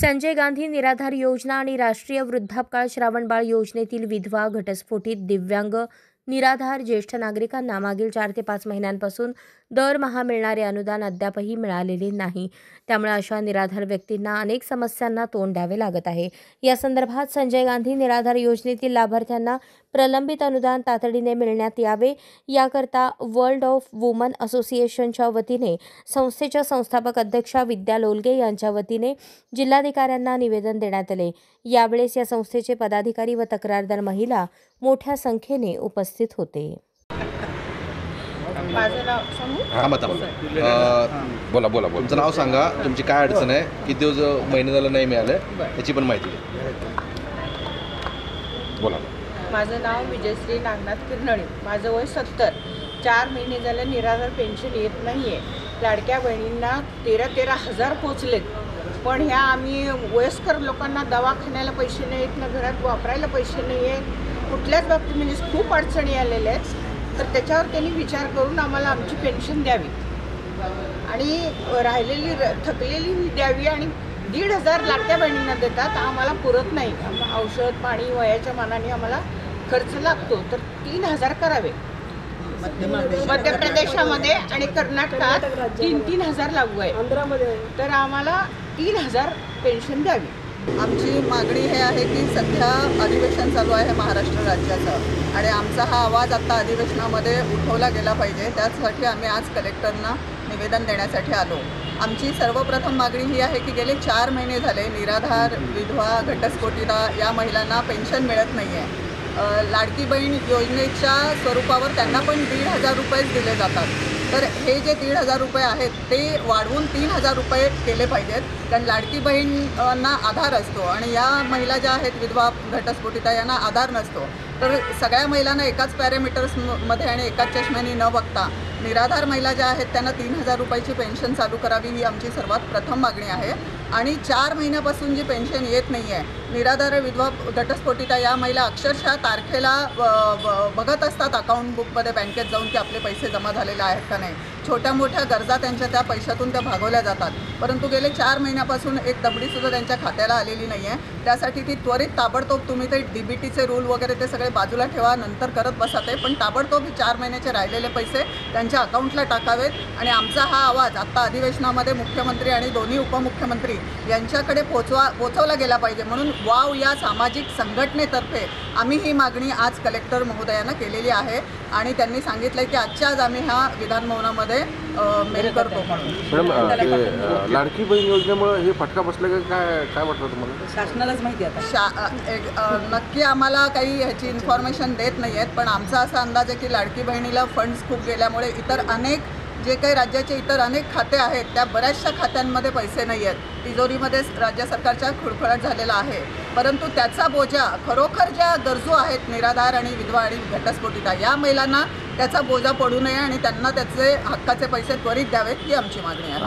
संजय गांधी निराधार योजना आणि राष्ट्रीय वृद्धापकाळ श्रावणबाळ योजनेतील विधवा, घटस्फोटित, दिव्यांग, निराधार ज्येष्ठ नागरिकांना मागील 4 ते 5 महिन्यांपासून दरमहा मिळणारे अनुदान अद्यापही मिळालेले नाही. त्यामुळे अशा निराधार व्यक्तींना अनेक समस्यांना तोंड द्यावे लागत आहे. या संदर्भात संजय गांधी निराधार योजनेतील लाभार्थ्यांना प्रलंबित अनुदान तातडीने मिळण्यात यावे याकरता वर्ल्ड ऑफ वुमन असोसिएशनच्या वतीने संस्थेच्या संस्थापक अध्यक्षा विद्या लोलगे यांच्या वतीने जिल्हाधिकाऱ्यांना निवेदन देण्यात आले. यावेळेस या संस्थेचे पदाधिकारी व तक्रारदार महिला मोठ्या संख्येने उपस्थित होते. माझं नाव सांगू? बोला तुमचं नाव सांगा, तुमची काय अडचण आहे, किती दिवस महिने झालं नाही मिळालं त्याची पण माहिती द्या. बोला. माझं नाव विजयश्री नागनाथ किरनळे. माझं वय 70. 4 महिने झाले निराधार पेन्शन येत नाही आहे. लाडक्या बहिणींना 13,000 पोचलेत, पण ह्या आम्ही वयस्कर लोकांना दवाखान्याला पैसे नाही आहेत ना, घरात वापरायला पैसे नाही आहेत. कुठल्याच बाबतीत म्हणजे खूप अडचणी आलेल्या आहेत. तर त्याच्यावर त्यांनी विचार करून आम्हाला आमची पेन्शन द्यावी आणि राहिलेली थकलेली द्यावी. आणि 1,500 लाडक्या बहिणींना देतात, आम्हाला पुरत नाही. औषध पाणी वयाच्या मानाने आम्हाला खर्च लागतो. तर 3,000 करावे. मध्य प्रदेशामध्ये आणि कर्नाटकात 3,000 लागू आहे. तर आम्हाला 3,000 पेन्शन द्यावी. आमची मागणी हे आहे की सध्या अधिवेशन चालू आहे महाराष्ट्र राज्याचं आणि आमचा हा आवाज आत्ता अधिवेशनामध्ये उठवला गेला पाहिजे. त्यासाठी आम्ही आज कलेक्टरना निवेदन देण्यासाठी आलो. आमची सर्वप्रथम मागणी ही आहे की गेले 4 महिने झाले निराधार, विधवा, घटस्फोटिता या महिलांना पेन्शन मिळत नाही आहे. लाडकी बहीण योजनेच्या स्वरूपावर त्यांना पण 1,500 रुपयेच दिले जातात. तर हे जे 1,500 रुपये आहेत ते वाढवून 3,000 रुपये केले पाहिजेत. कारण लाडकी बहीणना आधार असतो आणि या महिला ज्या आहेत विधवा, घटस्फोटिता यांना आधार नसतो. तर सगळ्या महिलांना एकाच पॅरामीटर्समध्ये आणि एकाच चष्म्याने न बघता निराधार महिला ज्या आहेत त्यांना 3,000 रुपयाची पेन्शन चालू करावी ही आमची सर्वात प्रथम मागणी आहे. आणि 4 महिन्यापासून जी पेन्शन येत नाही आहे, निराधार, विधवा, घटस्फोटिता या महिला अक्षरशः तारखेला बघत असतात अकाउंट बुकमध्ये बँकेत जाऊन की आपले पैसे जमा झालेले आहेत का नाही. छोट्या मोठ्या गरजा त्यांच्या त्या पैशातून त्या भागवल्या जातात. परंतु गेले 4 महिन्यापासून एक दबडीसुद्धा त्यांच्या खात्याला आलेली नाही आहे. त्यासाठी ती त्वरित ताबडतोब तुम्ही ते DBTचे रूल वगैरे ते सगळे बाजूला ठेवा, नंतर करत बसा ते, पण ताबडतोब 4 महिन्याचे राहिलेले पैसे त्यांच्या अकाउंटला टाकावेत. आणि आमचा हा आवाज आत्ता अधिवेशनामध्ये मुख्यमंत्री आणि दोन्ही उपमुख्यमंत्री यांच्याकडे पोचवला गेला पाहिजे. म्हणून वाव या सामाजिक संघटनेतर्फे आम्ही ही मागणी आज कलेक्टर महोदयांना केलेली आहे आणि त्यांनी सांगितलं की आजच्या आज आम्ही ह्या विधान भवनामध्ये मेल करतो. मॅडम, लाडकी बहीण योजनेमुळे हे फटका बसला का काय वाटतं तुम्हाला? शासनालाच माहिती आता. नक्की आम्हाला काही ह्याची इन्फॉर्मेशन देत नाही आहेत, पण आमचा असा अंदाज आहे की लाडकी बहिणीला फंड्स खूप गेल्यामुळे इतर अनेक जे काही राज्याचे इतर अनेक खाते आहेत त्या बऱ्याचशा खात्यांमध्ये पैसे नाही आहेत. तिजोरीमध्ये राज्य सरकारच्या खुळखुळाट झालेला आहे. परंतु त्याचा बोजा खरोखर ज्या गरजू आहेत निराधार आणि विधवा आणि घटस्फोटिता या महिलांना त्याचा बोजा पडू नये आणि त्यांना त्याचे हक्काचे पैसे त्वरित द्यावेत ही आमची मागणी आहे.